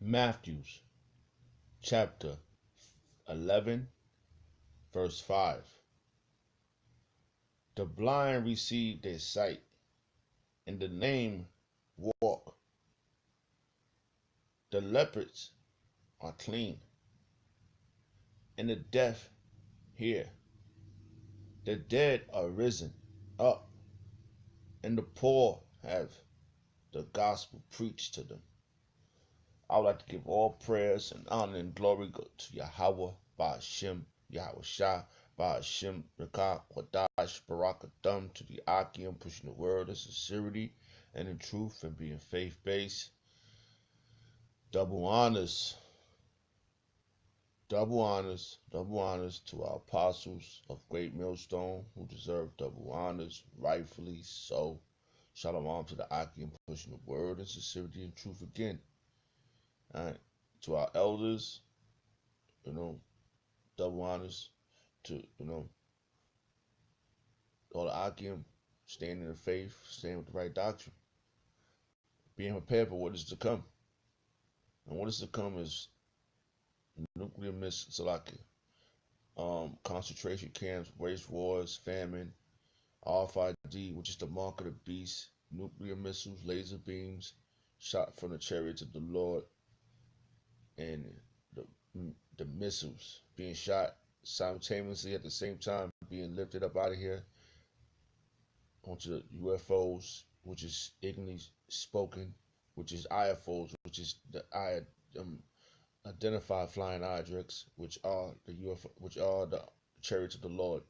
Matthew chapter 11, verse 5. The blind receive their sight, and the lame walk. The lepers are clean, and the deaf hear. The dead are risen up, and the poor have the gospel preached to them. I would like to give all prayers and honor and glory to Yahweh, Ba'ashem, Yahweh Shah, Ba'ashem, Rakah, Quadash, Barakatham, to the Akim, pushing the word in sincerity and in truth and being faith-based. Double honors, double honors, double honors to our apostles of Great Millstone who deserve double honors, rightfully so. Shalom to the Akim, pushing the word in sincerity and truth again. All right. To our elders, double honors to, all the Akim, staying in the faith, staying with the right doctrine, being prepared for what is to come. And what is to come is nuclear missiles, concentration camps, race wars, famine, RFID, which is the mark of the beast, nuclear missiles, laser beams, shot from the chariots of the Lord, and the missiles being shot simultaneously at the same time, being lifted up out of here onto the UFOs, which is ignorantly spoken, which is IFOs, which is the identified flying objects, which are the UFO, which are the chariots of the Lord.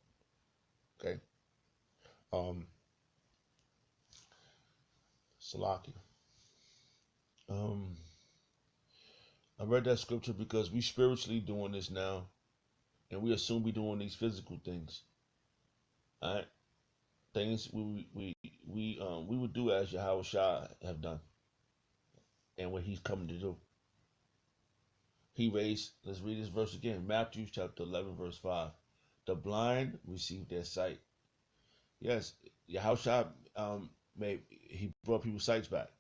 Okay. Salaki. I read that scripture because we spiritually doing this now, and we assume we doing these physical things. All right, things we would do as Yahweh Shah have done, and what He's coming to do. He raised. Let's read this verse again. Matthew chapter 11, verse 5. The blind receive their sight. Yes, Yahweh Shah he brought people's sights back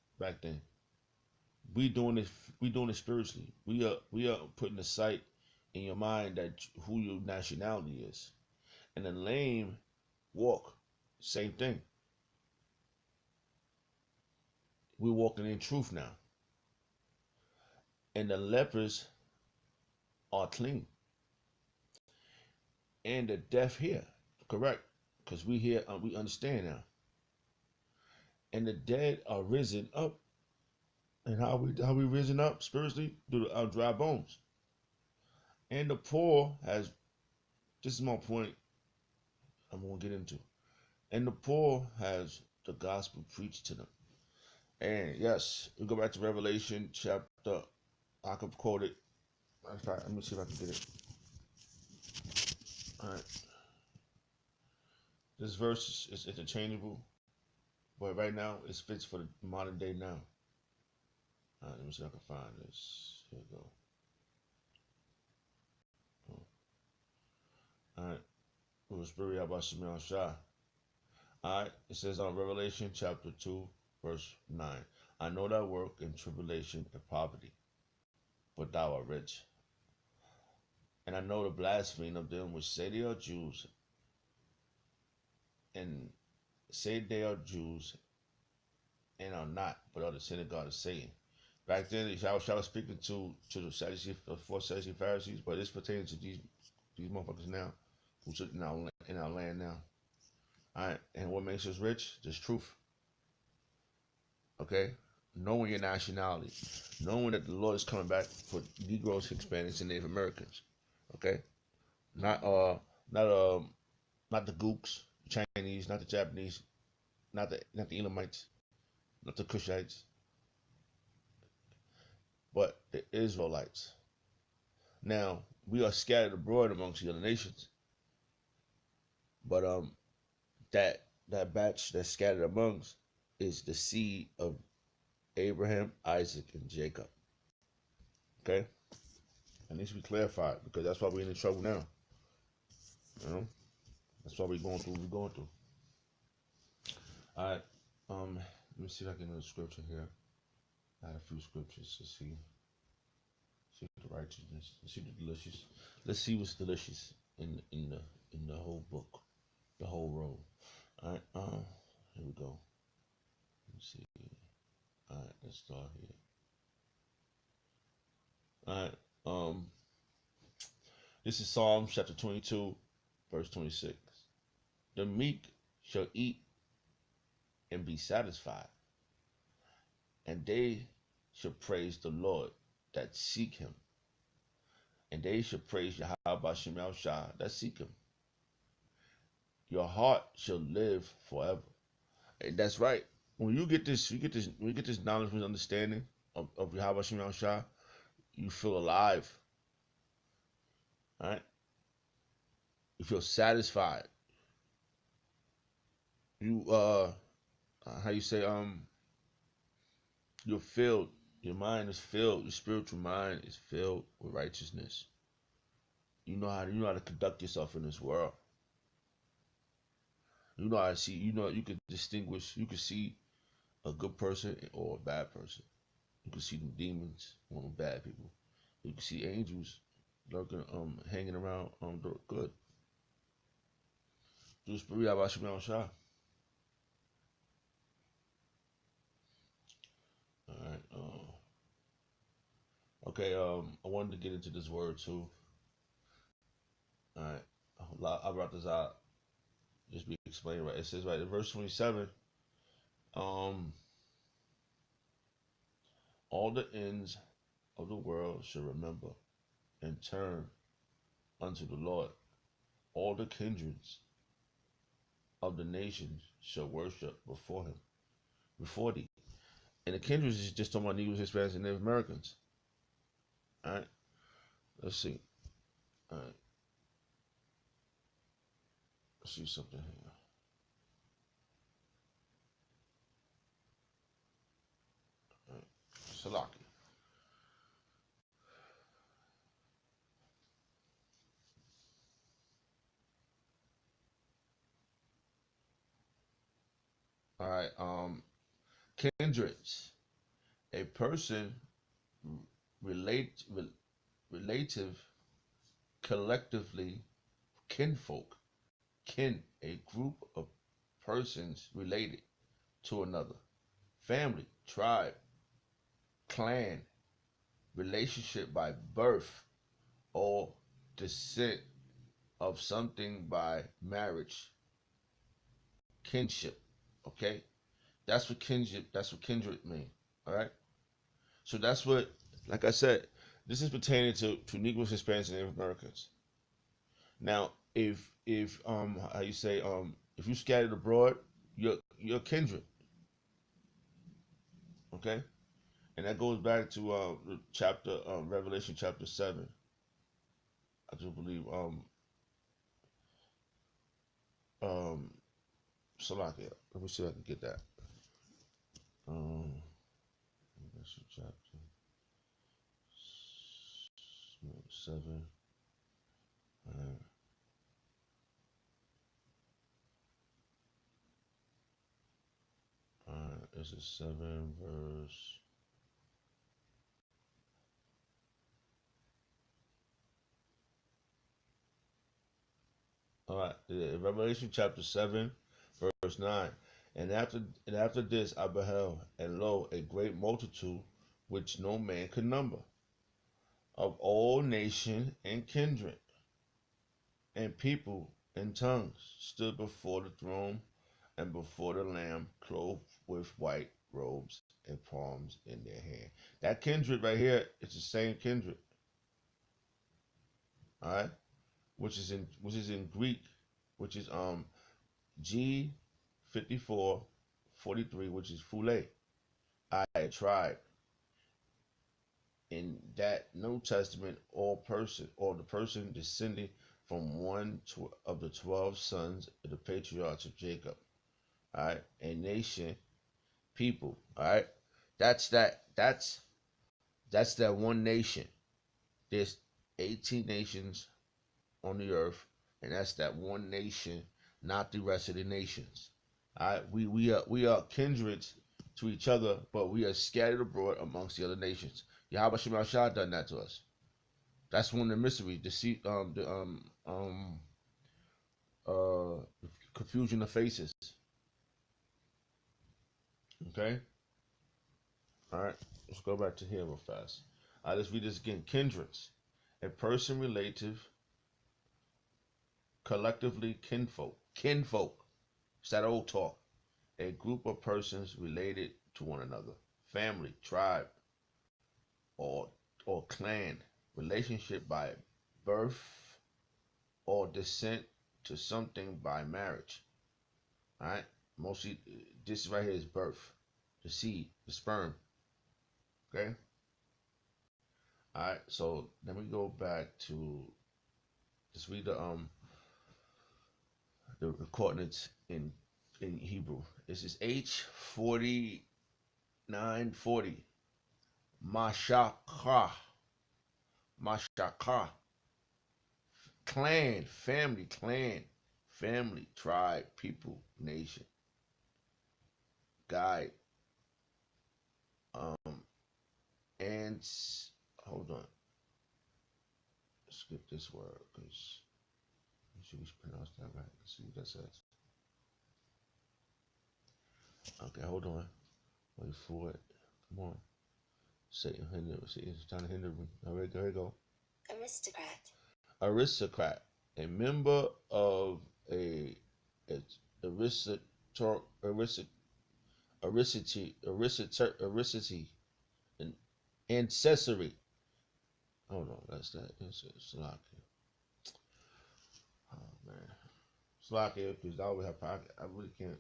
then. We doing this spiritually. We are putting the sight in your mind that who your nationality is. And the lame walk, same thing. We're walking in truth now. And the lepers are clean. And the deaf hear, correct? Because we hear, we understand now. And the dead are risen up. And how we risen up spiritually? Through our dry bones. And the poor has, this is my point I'm going to get into. And the poor has the gospel preached to them. And yes, we go back to Revelation chapter, I could quote it. In fact, let me see if I can get it. All right. This verse is interchangeable, but right now it fits for the modern day now. All right, let me see if I can find this. Here we go. All right. It was Buri Abba Shimon Shah. All right. It says on Revelation chapter 2, verse 9. I know thy work in tribulation and poverty, but thou art rich. And I know the blasphemy of them which say they are Jews, and say they are Jews, and are not, but are the synagogue of Satan. Back then, I was speaking to the Sadducees, the four Sadducee Pharisees, but it's pertaining to these motherfuckers now, who sit in our land now. All right, and what makes us rich? Just truth. Okay, knowing your nationality, knowing that the Lord is coming back for Negroes, Hispanics, and Native Americans. Okay, not the Gooks, Chinese, not the Japanese, not the Elamites, not the Cushites, but the Israelites. Now, we are scattered abroad amongst the other nations, but that batch that's scattered amongst is the seed of Abraham, Isaac, and Jacob. Okay, it needs to be clarified because that's why we're in trouble now. That's why we're going through. All right, let me see if I can get a scripture here. I had a few scriptures to see. See the righteousness. Let's see the delicious. Let's see what's delicious in the whole book, the whole roll. All right. Here we go. Let's see. All right. Let's start here. All right. This is Psalm chapter 22, verse 26. The meek shall eat and be satisfied, and they shall praise the Lord that seek him. And they shall praise Yahweh Shemel Shah that seek him. Your heart shall live forever. And that's right. When you get this, when you get this knowledge and understanding of Yahweh Shemel Shah, you feel alive. All right? You feel satisfied. You how you say you're filled. Your mind is filled. Your spiritual mind is filled with righteousness. You know how to conduct yourself in this world. You know how to see. You know you can distinguish. You can see a good person or a bad person. You can see them demons or them bad people. You can see angels lurking, hanging around, good. Do spirit about Shemel Shah. All right. Okay. I wanted to get into this word too. All right. I brought this out. Just be explained right. It says right in verse 27. All the ends of the world shall remember and turn unto the Lord. All the kindreds of the nations shall worship before him, before thee. And the kindreds is just talking about Negroes, Hispanics, and Native Americans. All right. Let's see. All right. Let's see something here. All right. Salaki. All right. Kindreds. A person relative, collectively, kinfolk. Kin, a group of persons related to another. Family, tribe, clan, relationship by birth or descent of something by marriage. Kinship. Okay? That's what kindred mean. All right? So that's what, like I said, this is pertaining to Negroes, Hispanics, and Native Americans. Now, if how you say if you scattered abroad, you're kindred. Okay? And that goes back to chapter Revelation chapter 7. I do believe Salakia. Let me see if I can get that. Revelation chapter 7. This is 7 verse. All right, Revelation chapter 7, verse 9. And after this I beheld, and lo, a great multitude, which no man could number, of all nation and kindred, and people and tongues, stood before the throne and before the Lamb, clothed with white robes and palms in their hand. That kindred right here is the same kindred. All right, which is in Greek, which is G5443, which is Fule. I tried. In that New Testament, all person or the person descending from one of the 12 sons of the patriarchs of Jacob. All right, a nation, people. All right, that's that one nation. There's 18 nations on the earth, and that's that one nation, not the rest of the nations. All right, we are kindreds to each other, but we are scattered abroad amongst the other nations. Yahweh Shema Shah done that to us. That's one of the mysteries. Uh, confusion of faces. Okay. All right. Let's go back to here real fast. All right. Let's read this again. Kindreds, a person, relative, collectively kinfolk. Kinfolk. It's that old talk. A group of persons related to one another. Family, tribe, or clan. Relationship by birth or descent to something by marriage. All right. Mostly, this right here is birth, the seed, the sperm. Okay. All right. So let me go back to just read the coordinates in Hebrew. This is H4940. Mashakah. Mashakah. Clan, family, tribe, people, nation, guide, um, and hold on. Skip this word because you should pronounce that right. Let's see what that says. Okay, hold on. Wait for it. Come on. Satan hinder. It's trying to hinder me. All right, here we go. Aristocrat. Aristocrat. A member of a aristocracy, an ancestry. Hold on, that's that. It's Slovakia. Oh man, Slovakia, because I always have. I really can't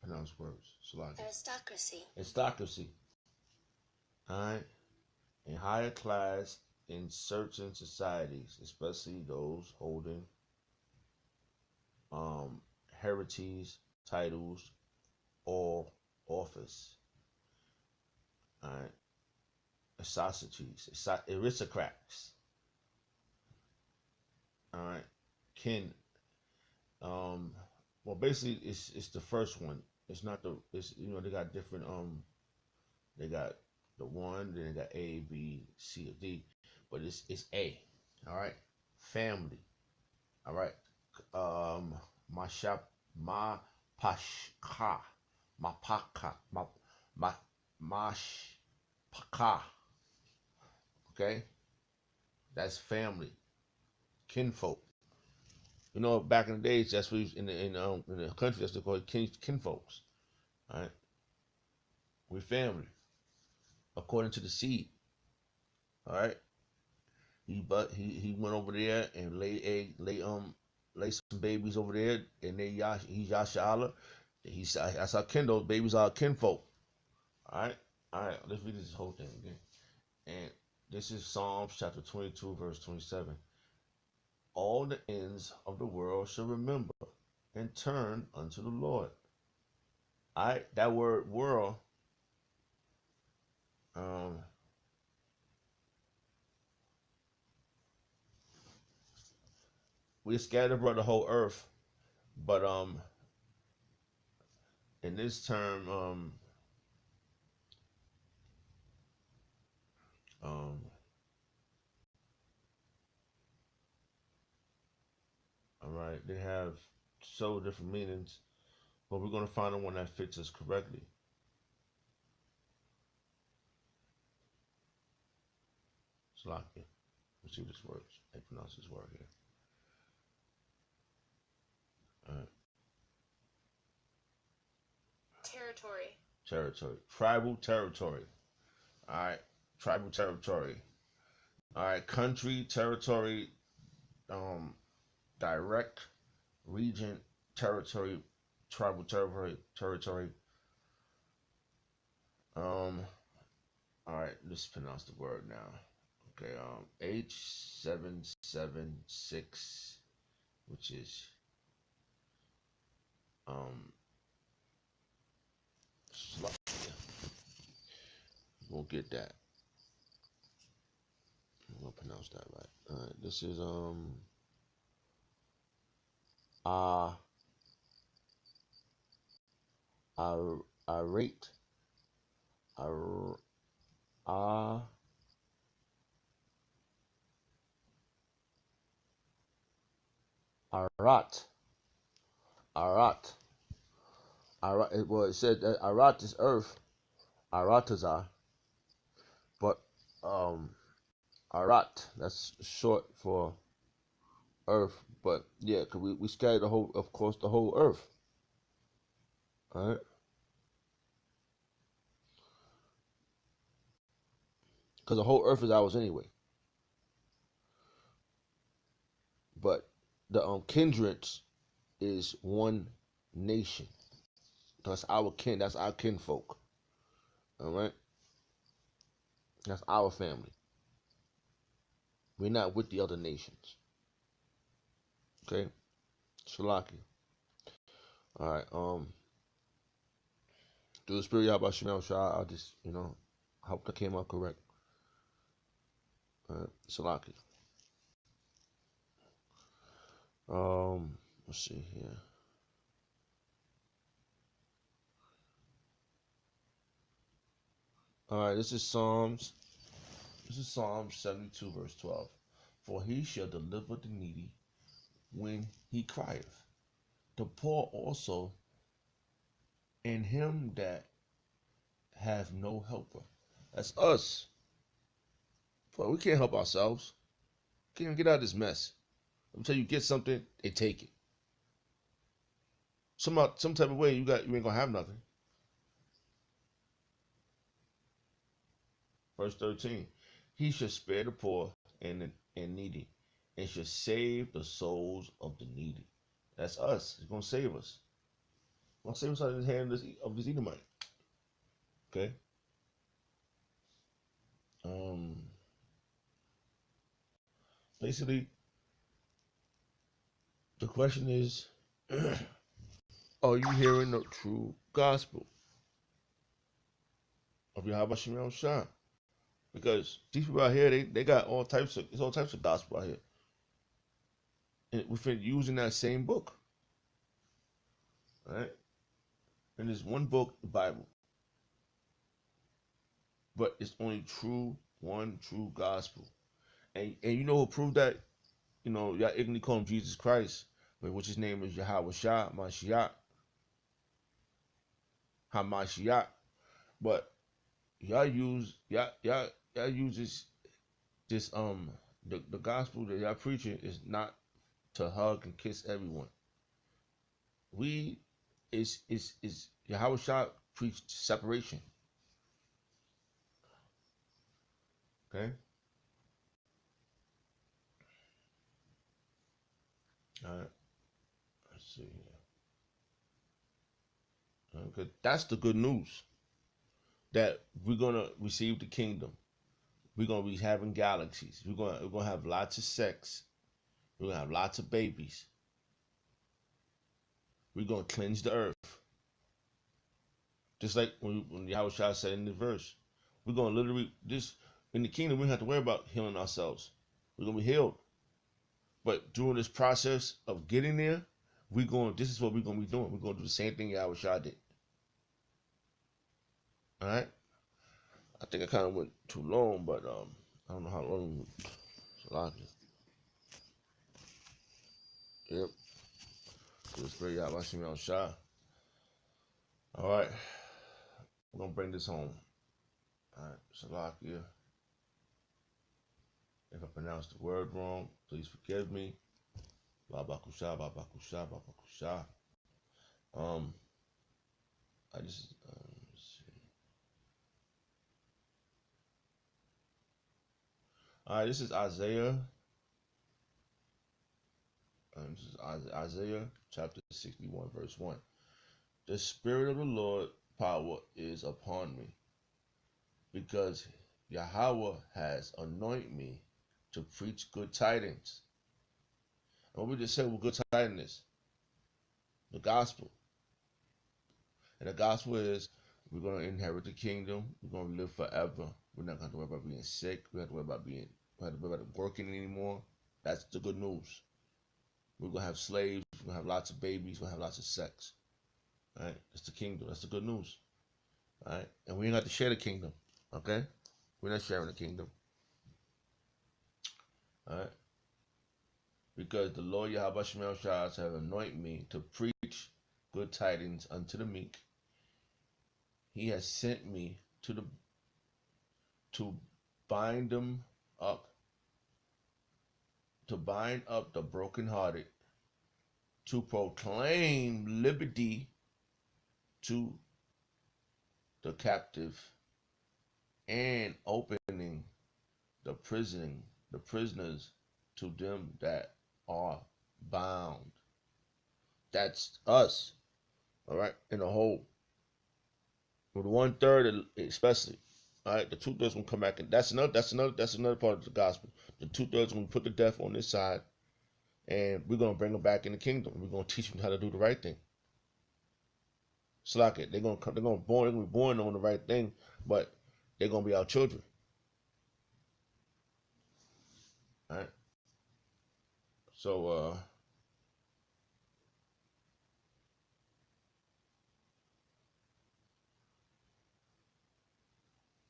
pronounce words. Slovakia. Aristocracy. Aristocracy. All right, a higher class in certain societies, especially those holding heritage, titles, or office. All right, aristocrats. All right, kin. Um, well, basically, it's the first one. It's not the. It's they got different. They got the one, then they got A, B, C, or D, but it's A. All right, family. All right, um, my shop, my pashka, my paka, my mash paka. Okay, that's family, kinfolk. Back in the days, that's what in the country that's they call it kinfolks. All right, we family according to the seed. All right, he went over there and lay some babies over there, and he's Yashala. That's our kin. Those babies are our kinfolk. All right. Let's read this whole thing again. And this is Psalms chapter 22, verse 27. All the ends of the world shall remember and turn unto the Lord. All right, that word world, um, we scattered abroad the whole earth, but in this term, um, all right, they have so different meanings, but we're gonna find the one that fits us correctly. Slovakia. Let's see what this words. I pronounce this word here. All right. Territory. Territory. Tribal territory. All right. Tribal territory. All right. Country, territory, um, direct, region, territory, tribal territory. All right. Let's pronounce the word now. Okay. H776, which is um, Slovakia. We'll get that. I'm gonna pronounce that right. All right. This is uh irate, ar, ah, Arat. Arat. Arat. Well, it said that Arat is earth. Aratazar. But Arat, that's short for earth. But yeah, cause we scattered the whole, of course, the whole earth. All right. Because the whole earth is ours anyway. But the kindreds is one nation. That's our kin. That's our kinfolk. All right. That's our family. We're not with the other nations. Okay. Shalaki. All right. Do the spirit about Shemel Shah. I just, I hope that came out correct. All right. Shalaki. Let's see here. All right. This is Psalms 72, verse 12. For he shall deliver the needy when he crieth, the poor also, and him that have no helper. That's us. But we can't help ourselves. Can't even get out of this mess. Until you get something, they take it. Some type of way you ain't gonna have nothing. Verse 13. He shall spare the poor and needy, and shall save the souls of the needy. That's us. He's gonna save us. He's gonna save us out of the hand of this Edomite. Okay. Basically, the question is, are you hearing the true gospel of Yahweh Shem Shah? Because these people out here, they got all types of gospel out here. And we've been using that same book. Right? And there's one book, the Bible. But it's only one true gospel. And you know who proved that? Y'all ignorantly call him Jesus Christ, which his name is Yahweh Shah, Mashiach, HaMashiach. But y'all use this the gospel that y'all preaching is not to hug and kiss everyone. We is Yahweh Shah preached separation. Okay? Alright. Let's see here. Okay. That's the good news. That we're gonna receive the kingdom. We're gonna be having galaxies. We're gonna have lots of sex. We're gonna have lots of babies. We're gonna cleanse the earth. Just like when Yahweh Shah said in the verse. We're gonna literally in the kingdom we don't have to worry about healing ourselves. We're gonna be healed. But during this process of getting there, this is what we're gonna be doing. We're gonna do the same thing Yahweh Shah did. Alright? I think I kinda went too long, but I don't know how long. Yep. Just pray Yahweh Shem Shah. Alright. We're gonna bring this home. Alright, Salakia. If I pronounce the word wrong, please forgive me. Babakusha, Babakusha, Babakusha. I just let's see. All right, this is Isaiah. This is Isaiah chapter 61, verse 1. The Spirit of the Lord power is upon me, because Yahweh has anointed me to preach good tidings. And what we just said what good tidings is? The gospel. And the gospel is we're going to inherit the kingdom. We're going to live forever. We're not going to worry about being sick. We don't have to worry about working anymore. That's the good news. We're going to have slaves. We're going to have lots of babies. We're going to have lots of sex. All right? That's the kingdom. That's the good news. All right? And we ain't got to share the kingdom. Okay? We're not sharing the kingdom. All right? because the Lord Yahweh Shemel Shah has anointed me to preach good tidings unto the meek. He has sent me to bind them up, to bind up the brokenhearted, to proclaim liberty to the captive, and opening the prisoners to them that are bound. That's us, all right, in the whole. With 1/3, especially, all right, the 2/3 gonna come back, and that's another part of the gospel. The 2/3 gonna put the death on this side, and we're gonna bring them back in the kingdom. We're gonna teach them how to do the right thing. It's like it. They're gonna be born on the right thing, but they're gonna be our children. All right. So all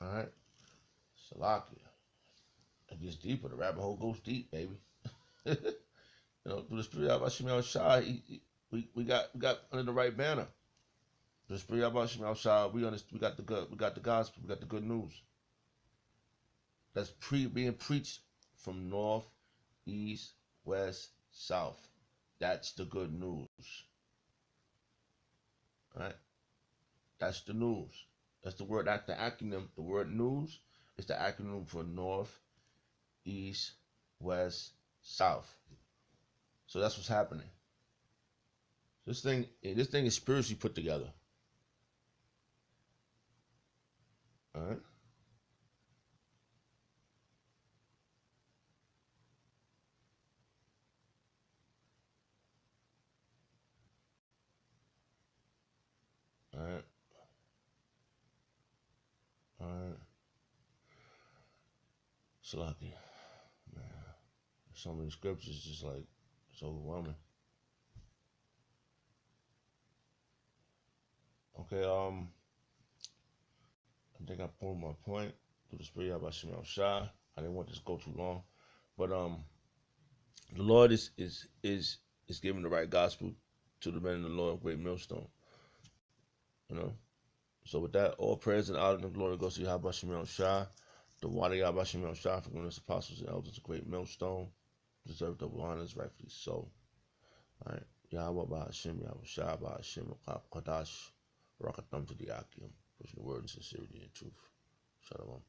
right. Salakia. It gets deeper. The rabbit hole goes deep, baby. Through the spirit of Shemel Shah, we got under the right banner. The spirit of Shemel Shah, we got the gospel, we got the good news. That's being preached from north, east, west, south. That's the good news. All right? That's the news. That's the word. That's the acronym. The word news is the acronym for north, east, west, south. So that's what's happening. This thing is spiritually put together. All right. All right. All right. Salaki. Man. So many scriptures just like it's overwhelming. Okay, I think I pulled my point through the spirit of Shemel Shah. I didn't want this to go too long. But the Lord is giving the right gospel to the men in the Lord of Great Millstone. So with that, all praise and honor and glory goes to Yahweh Shemel Shah, the Wadi Yahweh Shemel Shah, for giving us apostles and elders of Great Millstone. Deserve double honors, rightfully so. All right. Yahweh Ba'ashem, Yahweh Shah Ba'ashem, Qadash, Rakatam to the Akim. Pushing the word in sincerity and truth. Shalom.